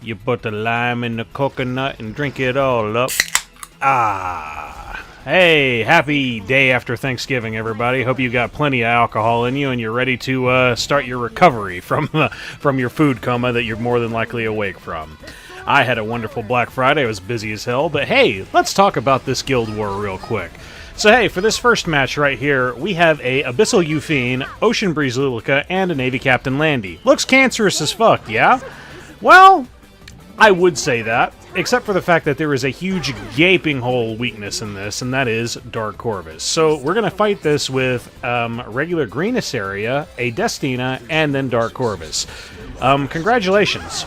You put the lime in the coconut and drink it all up. Ah. Hey, happy day after Thanksgiving, everybody. Hope you got plenty of alcohol in you and you're ready to start your recovery from your food coma that you're more than likely awake from. I had a wonderful Black Friday. I was busy as hell, but hey, let's talk about this Guild War real quick. So hey, for this first match right here, we have a Abyssal Yufine, Ocean Breeze Luluca, and a Navy Captain Landy. Looks cancerous as fuck, yeah? Well, I would say that, except for the fact that there is a huge gaping hole weakness in this, and that is Dark Corvus. So we're going to fight this with regular green Iseria, a Destina, and then Dark Corvus. Congratulations.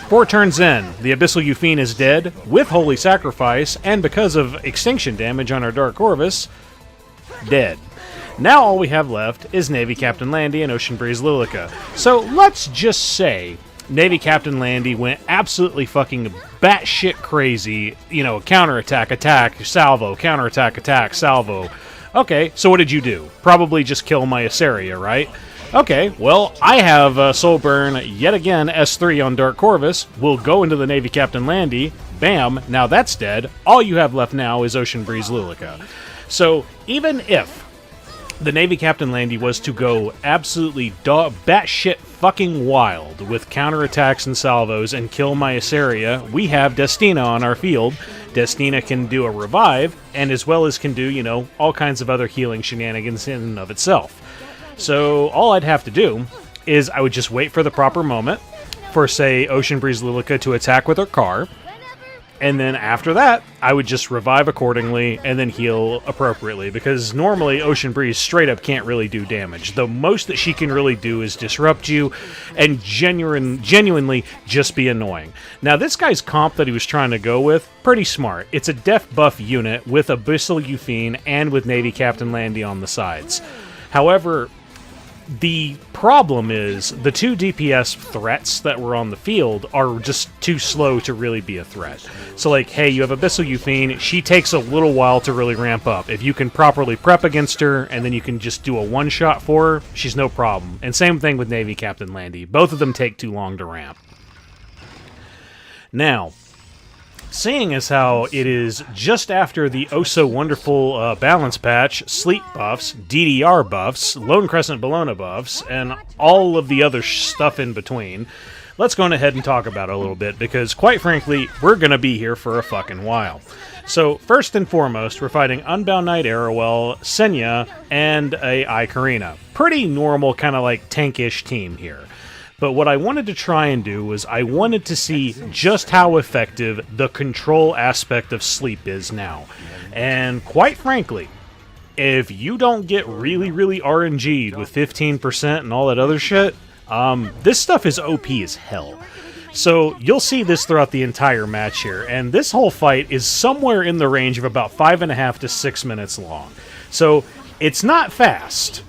4 turns in, the Abyssal Yufine is dead, with Holy Sacrifice, and because of extinction damage on our Dark Corvus, dead. Now all we have left is Navy Captain Landy and Ocean Breeze Luluca. So let's just say Navy Captain Landy went absolutely fucking batshit crazy, you know, counterattack, attack, salvo, counterattack, attack, salvo. Okay, so what did you do? Probably just kill my Iseria, right? Okay, well, I have Soul Burn yet again, S3 on Dark Corvus. We'll go into the Navy Captain Landy. Bam, now that's dead. All you have left now is Ocean Breeze Luluca. So, even if the Navy Captain Landy was to go absolutely batshit fucking wild with counterattacks and salvos and kill my Iseria, we have Destina on our field. Destina can do a revive, and as well as can do, you know, all kinds of other healing shenanigans in and of itself. So all I'd have to do is I would just wait for the proper moment for, say, Ocean Breeze Luluca to attack with her car, and then after that, I would just revive accordingly and then heal appropriately, because normally Ocean Breeze straight up can't really do damage. The most that she can really do is disrupt you and genuinely just be annoying. Now, this guy's comp that he was trying to go with, pretty smart. It's a def buff unit with Abyssal Yufine and with Navy Captain Landy on the sides. However, the problem is the 2 DPS threats that were on the field are just too slow to really be a threat. So like, hey, you have Abyssal Yufine, she takes a little while to really ramp up. If you can properly prep against her, and then you can just do a one-shot for her, she's no problem. And same thing with Navy Captain Landy. Both of them take too long to ramp. Now, seeing as how it is just after the oh-so-wonderful balance patch, sleep buffs, DDR buffs, Lone Crescent Bellona buffs, and all of the other stuff in between, let's go ahead and talk about it a little bit, because, quite frankly, we're going to be here for a fucking while. So, first and foremost, we're fighting Unbound Knight Arowell, Senya, and a ae-KARINA. Pretty normal, kind of like tankish team here. But what I wanted to try and do was I wanted to see just how effective the control aspect of sleep is now. And quite frankly, if you don't get really, really RNG'd with 15% and all that other shit, this stuff is OP as hell. So you'll see this throughout the entire match here, and this whole fight is somewhere in the range of about 5.5 to 6 minutes long. So it's not fast,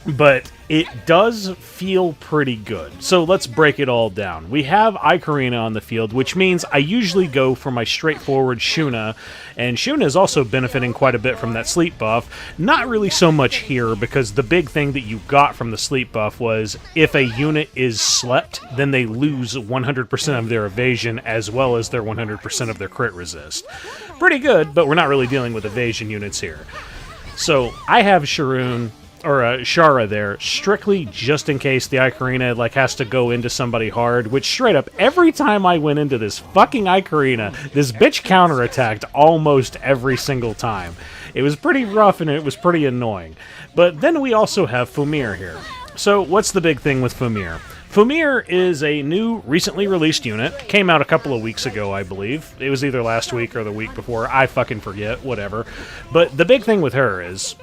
but it does feel pretty good. So let's break it all down. We have ae-KARINA on the field, which means I usually go for my straightforward Shuna, and Shuna is also benefiting quite a bit from that sleep buff. Not really so much here, because the big thing that you got from the sleep buff was if a unit is slept, then they lose 100% of their evasion as well as their 100% of their crit resist. Pretty good, but we're not really dealing with evasion units here. So I have Shara there, strictly just in case the ae-KARINA has to go into somebody hard, which straight up, every time I went into this fucking ae-KARINA, this bitch counterattacked almost every single time. It was pretty rough and it was pretty annoying. But then we also have Fumyr here. So what's the big thing with Fumyr? Fumyr is a new, recently released unit. Came out a couple of weeks ago, I believe. It was either last week or the week before. I fucking forget, whatever. But the big thing with her is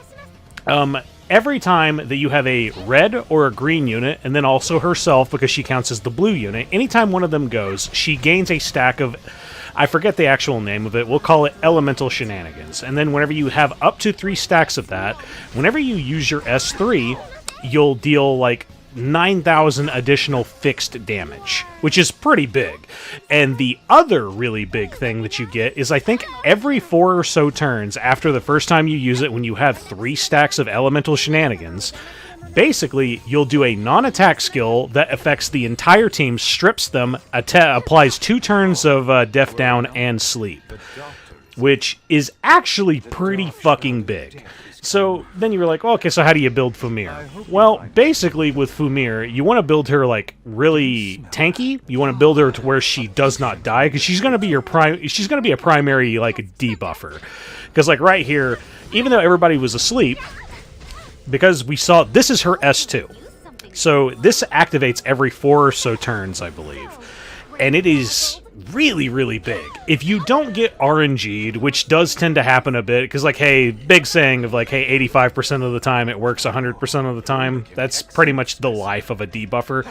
every time that you have a red or a green unit, and then also herself, because she counts as the blue unit, anytime one of them goes, she gains a stack of, I forget the actual name of it, we'll call it Elemental Shenanigans. And then whenever you have up to 3 stacks of that, whenever you use your S3, you'll deal 9,000 additional fixed damage, which is pretty big. And the other really big thing that you get is I think every 4 or so turns after the first time you use it, when you have 3 stacks of Elemental Shenanigans, basically, you'll do a non-attack skill that affects the entire team, strips them, applies 2 turns of Death Down and Sleep, which is actually pretty fucking big. So then you were like, oh, okay, so how do you build Fumyr? Well, basically with Fumyr, you want to build her like really tanky. You want to build her to where she does not die, because she's going to be your she's going to be a primary like debuffer. Because like right here, even though everybody was asleep, because we saw this is her S2. So this activates every 4 or so turns, I believe. And it is really, really big. If you don't get RNG'd, which does tend to happen a bit, because, like, hey, big saying of, like, hey, 85% of the time it works 100% of the time, that's pretty much the life of a debuffer.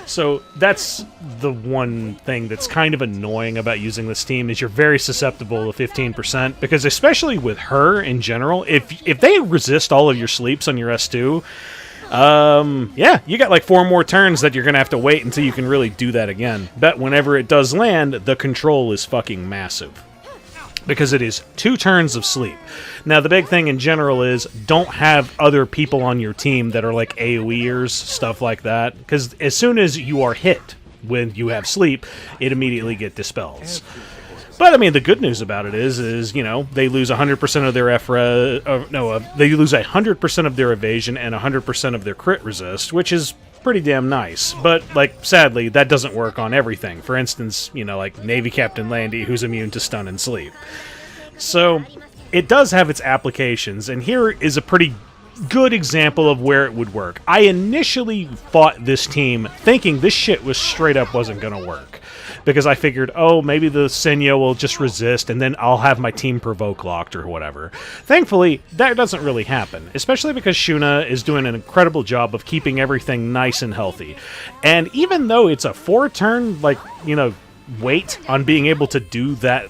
So that's the one thing that's kind of annoying about using this team, is you're very susceptible to 15%, because especially with her in general, if they resist all of your sleeps on your S2, yeah, you got like 4 more turns that you're gonna have to wait until you can really do that again. But whenever it does land, the control is fucking massive, because it is 2 turns of sleep. Now, the big thing in general is don't have other people on your team that are like AoEers, stuff like that, because as soon as you are hit when you have sleep, it immediately gets dispels. But, I mean, the good news about it is you know, they lose 100% of their they lose 100% of their evasion and 100% of their crit resist, which is pretty damn nice. But, like, sadly, that doesn't work on everything. For instance, you know, like Navy Captain Landy, who's immune to stun and sleep. So, it does have its applications, and here is a pretty good example of where it would work. I initially fought this team thinking this shit was straight up wasn't gonna work, because I figured, oh, maybe the Senya will just resist, and then I'll have my team provoke locked or whatever. Thankfully, that doesn't really happen, especially because Shuna is doing an incredible job of keeping everything nice and healthy. And even though it's a 4-turn, like, you know, wait on being able to do that,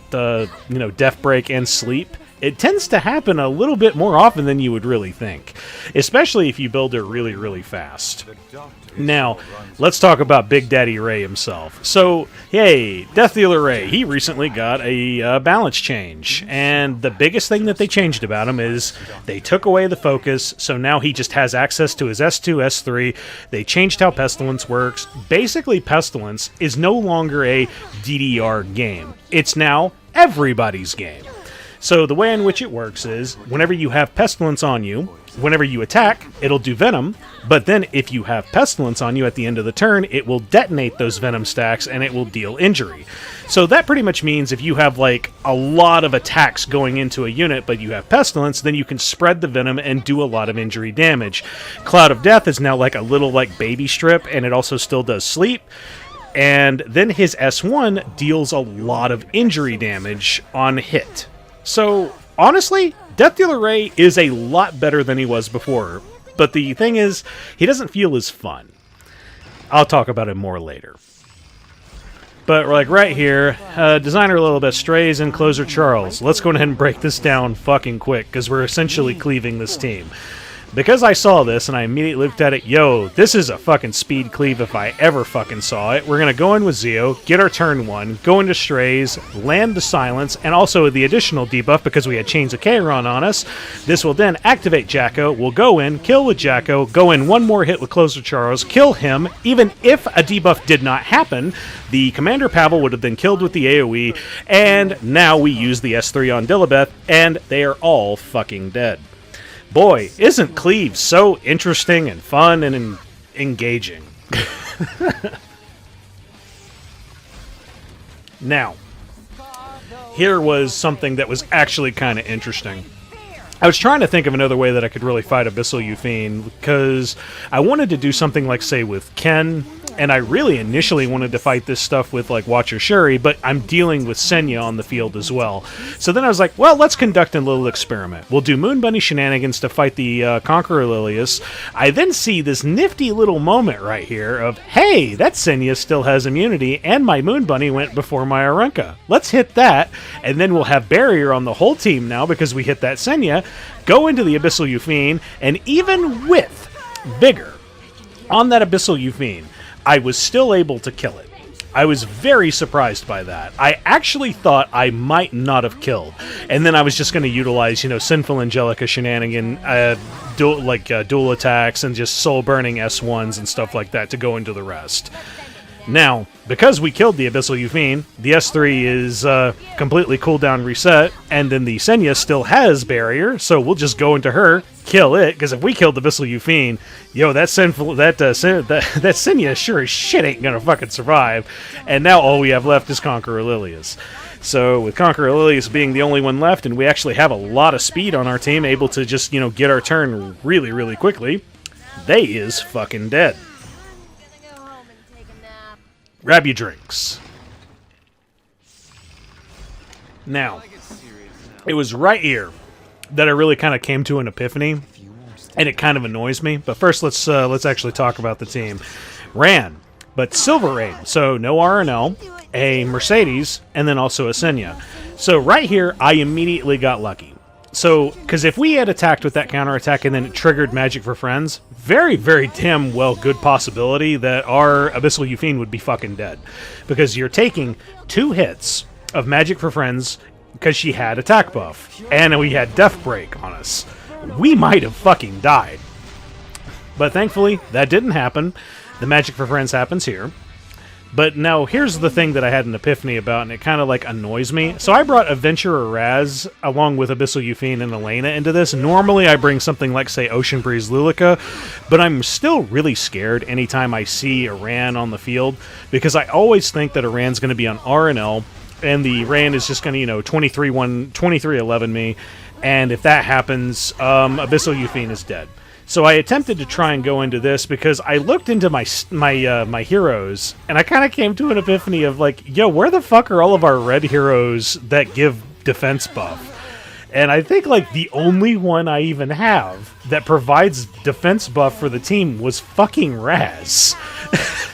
you know, Death Break and Sleep, it tends to happen a little bit more often than you would really think, especially if you build her really, really fast. Now, let's talk about Big Daddy Ray himself. So, hey, Death Dealer Ray, he recently got a balance change, and the biggest thing that they changed about him is they took away the focus, so now he just has access to his S2, S3. They changed how Pestilence works. Basically, Pestilence is no longer a DDR game. It's now everybody's game. So the way in which it works is, whenever you have Pestilence on you, whenever you attack, it'll do Venom, but then if you have Pestilence on you at the end of the turn, it will detonate those Venom stacks and it will deal injury. So that pretty much means if you have like a lot of attacks going into a unit, but you have Pestilence, then you can spread the Venom and do a lot of injury damage. Cloud of Death is now like a little like baby strip, and it also still does sleep. And then his S1 deals a lot of injury damage on hit. So, honestly, Death Dealer Ray is a lot better than he was before, but the thing is, he doesn't feel as fun. I'll talk about it more later. But, like, right here, designer Lilibet, Straze, and closer Charles. Let's go ahead and break this down fucking quick, because we're essentially cleaving this team. Because I saw this, and I immediately looked at it, yo, this is a fucking speed cleave if I ever fucking saw it. We're going to go in with Zeo, get our turn 1, go into Straze, land the Silence, and also the additional debuff because we had Chains of Kairon on us. This will then activate Jacko, we'll go in, kill with Jacko, go in one more hit with Closer Charles, kill him. Even if a debuff did not happen, the Commander Pavel would have been killed with the AoE, and now we use the S3 on Lilibet, and they are all fucking dead. Boy, isn't Cleave so interesting and fun and engaging. Now, here was something that was actually kind of interesting. I was trying to think of another way that I could really fight Abyssal Yufine, because I wanted to do something like, say, with Ken, and I really initially wanted to fight this stuff with, like, Watcher Shuri, but I'm dealing with Senya on the field as well. So then I was like, well, let's conduct a little experiment. We'll do Moon Bunny shenanigans to fight the Conqueror Lilias. I then see this nifty little moment right here of, hey, that Senya still has immunity, and my Moon Bunny went before my Arunka. Let's hit that, and then we'll have Barrier on the whole team now because we hit that Senya, go into the Abyssal Yufine, and even with Vigor on that Abyssal Yufine, I was still able to kill it. I was very surprised by that. I actually thought I might not have killed. And then I was just going to utilize, Sinful Angelica shenanigan, dual attacks and just soul-burning S1s and stuff like that to go into the rest. Now, because we killed the Abyssal Yufine, the S3 is completely cooldown reset, and then the Senya still has barrier, so we'll just go into her, kill it, because if we killed the Abyssal Yufine, that Senya sure as shit ain't gonna fucking survive, and now all we have left is Conqueror Lilias. So with Conqueror Lilias being the only one left, and we actually have a lot of speed on our team, able to just, get our turn really, really quickly, they is fucking dead. Grab your drinks. Now, it was right here that I really kind of came to an epiphany, and it kind of annoys me. But first, let's actually talk about the team. Ran, but Silver Rain, so no RNL, a Mercedes, and then also a Senya. So right here, I immediately got lucky. So, because if we had attacked with that counterattack and then it triggered Magic for Friends, very, very damn well good possibility that our Abyssal Yufine would be fucking dead. Because you're taking 2 hits of Magic for Friends because she had attack buff. And we had Death Break on us. We might have fucking died. But thankfully, that didn't happen. The Magic for Friends happens here. But now, here's the thing that I had an epiphany about, and it kind of, annoys me. So I brought Adventurer Raz, along with Abyssal Yufine and Elena, into this. Normally, I bring something like, say, Ocean Breeze Luluca, but I'm still really scared anytime I see Aran on the field, because I always think that Aran's going to be on RNL, and the Ran is just going to, 23-11 me, and if that happens, Abyssal Yufine is dead. So I attempted to try and go into this because I looked into my heroes, and I kind of came to an epiphany of where the fuck are all of our red heroes that give defense buff? And I think the only one I even have that provides defense buff for the team was fucking Raz.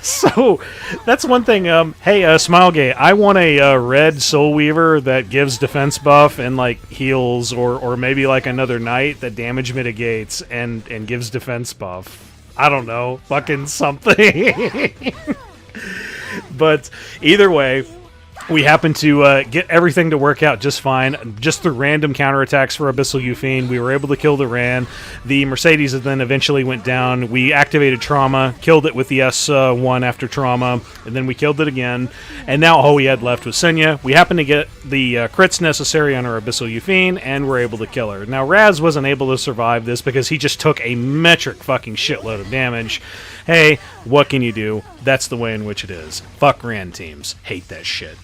So that's one thing. Hey, Smilegate, I want a red Soul Weaver that gives defense buff and heals, or maybe another knight that damage mitigates and gives defense buff. I don't know, fucking something. But either way, we happened to get everything to work out just fine. Just through random counterattacks for Abyssal Yufine, we were able to kill the Ran. The Mercedes then eventually went down. We activated Trauma, killed it with the S1 after Trauma, and then we killed it again. And now all we had left was Senya. We happened to get the crits necessary on our Abyssal Yufine, and we're able to kill her. Now, Raz wasn't able to survive this because he just took a metric fucking shitload of damage. Hey, what can you do? That's the way in which it is. Fuck Ran teams. Hate that shit.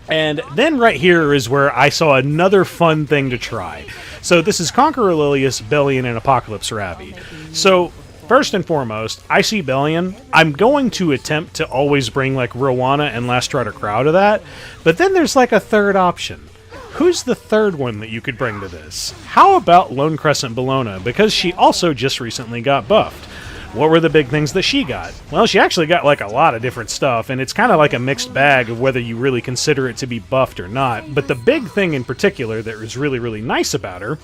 And then right here is where I saw another fun thing to try. So this is Conqueror Lilias, Belian, and Apocalypse Ravi. So first and foremost, I see Belian. I'm going to attempt to always bring Roana and Last Rider Krau to that. But then there's a third option. Who's the third one that you could bring to this? How about Lone Crescent Bellona? Because she also just recently got buffed. What were the big things that she got? Well, she actually got a lot of different stuff, and it's kind of a mixed bag of whether you really consider it to be buffed or not. But the big thing in particular that was really, really nice about her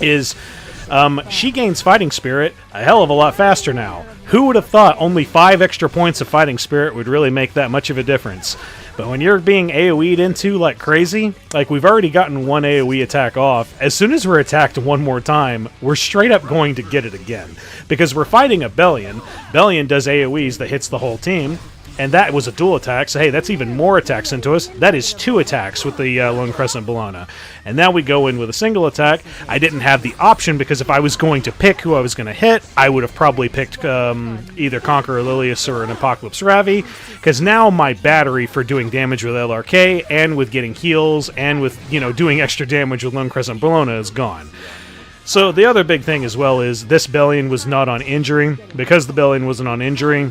is she gains Fighting Spirit a hell of a lot faster now. Who would have thought only 5 extra points of Fighting Spirit would really make that much of a difference? But when you're being AoE'd into like crazy, we've already gotten 1 AoE attack off, as soon as we're attacked one more time, we're straight up going to get it again. Because we're fighting a Belian. Belian does AoEs that hits the whole team, and that was a dual attack, so hey, that's even more attacks into us. That is 2 attacks with the Lone Crescent Bellona. And now we go in with a single attack. I didn't have the option, because if I was going to pick who I was going to hit, I would have probably picked either Conqueror Lilias or an Apocalypse Ravi, because now my battery for doing damage with LRK, and with getting heals, and with, doing extra damage with Lone Crescent Bellona is gone. So the other big thing as well is this Belian was not on injury. Because the Belian wasn't on injury,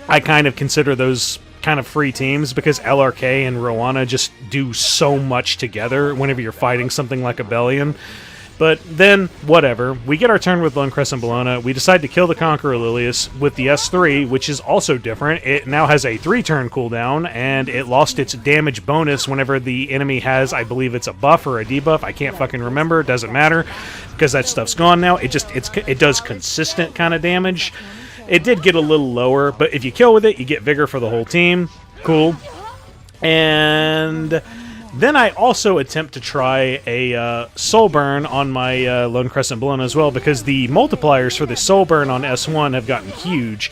I kind of consider those kind of free teams because LRK and Roana just do so much together whenever you're fighting something like a Belian. But then, whatever. We get our turn with Lone Crescent Bellona. We decide to kill the Conqueror Lilias with the S3, which is also different. It now has a 3-turn cooldown, and it lost its damage bonus whenever the enemy has, I believe it's a buff or a debuff. I can't fucking remember. It doesn't matter because that stuff's gone now. It does consistent kind of damage. It did get a little lower, but if you kill with it, you get vigor for the whole team. Cool. And then I also attempt to try a Soul Burn on my Lone Crescent Bellona as well, because the multipliers for the Soul Burn on S1 have gotten huge.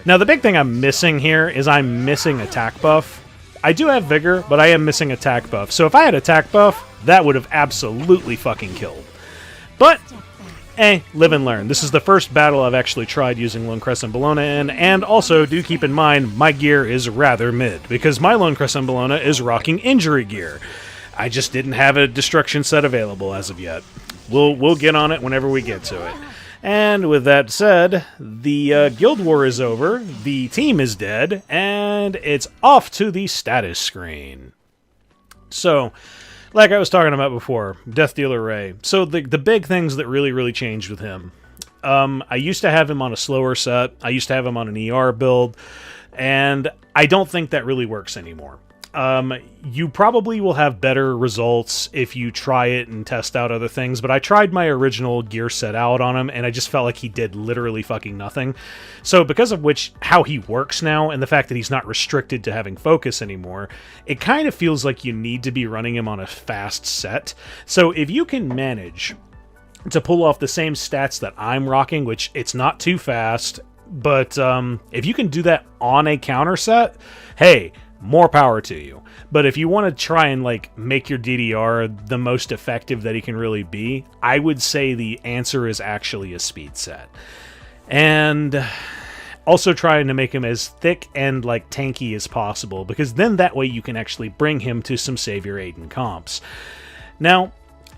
Now, the big thing I'm missing here is I'm missing attack buff. I do have Vigor, but I am missing attack buff. So if I had attack buff, that would have absolutely fucking killed. But, live and learn. This is the first battle I've actually tried using Lone Crescent Bellona in, and also do keep in mind my gear is rather mid, because my Lone Crescent Bellona is rocking injury gear. I just didn't have a destruction set available as of yet. We'll get on it whenever we get to it. And with that said, the Guild War is over, the team is dead, and it's off to the status screen. So, like I was talking about before, Death Dealer Ray. So the big things that really changed with him. I used to have him on a slower set, I used to have him on an ER build, and I don't think that really works anymore. You probably will have better results if you try it and test out other things, but I tried my original gear set out on him, and I just felt like he did literally fucking nothing. So because of which, how he works now, and the fact that he's not restricted to having focus anymore, it kind of feels like you need to be running him on a fast set. So if you can manage to pull off the same stats that I'm rocking, which it's not too fast, but if you can do that on a counter set, hey, more power to you. But if you want to try and like make your DDR the most effective that he can really be, I would say the answer is actually a speed set. And also trying to make him as thick and like tanky as possible, because then that way you can actually bring him to some Savior Aiden comps. Now,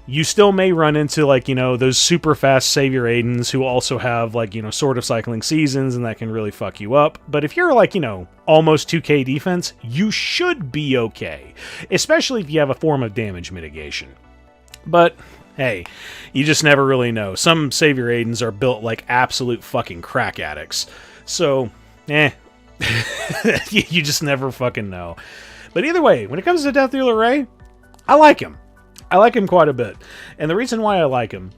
you still may run into, like, you know, those super fast Savior Aidens who also have, like, you know, sort of cycling seasons, and that can really fuck you up. But if you're, like, you know, almost 2k defense, you should be okay. Especially if you have a form of damage mitigation. But, hey, you just never really know. Some Savior Aidens are built like absolute fucking crack addicts. So, you just never fucking know. But either way, when it comes to Death Dealer Ray, I like him. I like him quite a bit. And the reason why I like him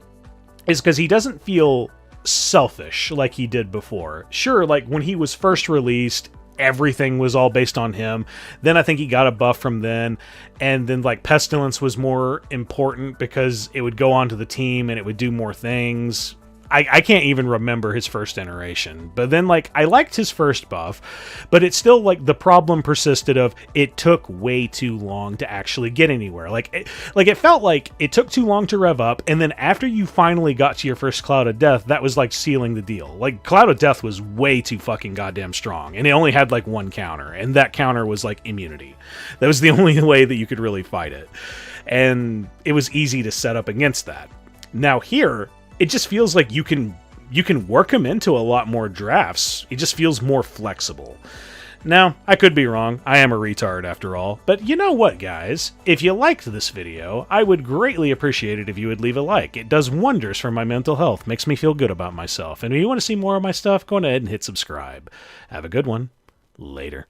is because he doesn't feel selfish like he did before. Sure, like when he was first released, everything was all based on him. Then I think he got a buff from then. And then like Pestilence was more important because it would go onto the team and it would do more things. I can't even remember his first iteration. But then, like, I liked his first buff, but it's still, like, the problem persisted of it took way too long to actually get anywhere. Like, it felt like it took too long to rev up, and then after you finally got to your first Cloud of Death, that was, like, sealing the deal. Like, Cloud of Death was way too fucking goddamn strong, and it only had, like, one counter, and that counter was, like, immunity. That was the only way that you could really fight it. And it was easy to set up against that. Now here, it just feels like you can work him into a lot more drafts. It just feels more flexible. Now, I could be wrong. I am a retard after all. But you know what, guys? If you liked this video, I would greatly appreciate it if you would leave a like. It does wonders for my mental health. Makes me feel good about myself. And if you want to see more of my stuff, go ahead and hit subscribe. Have a good one. Later.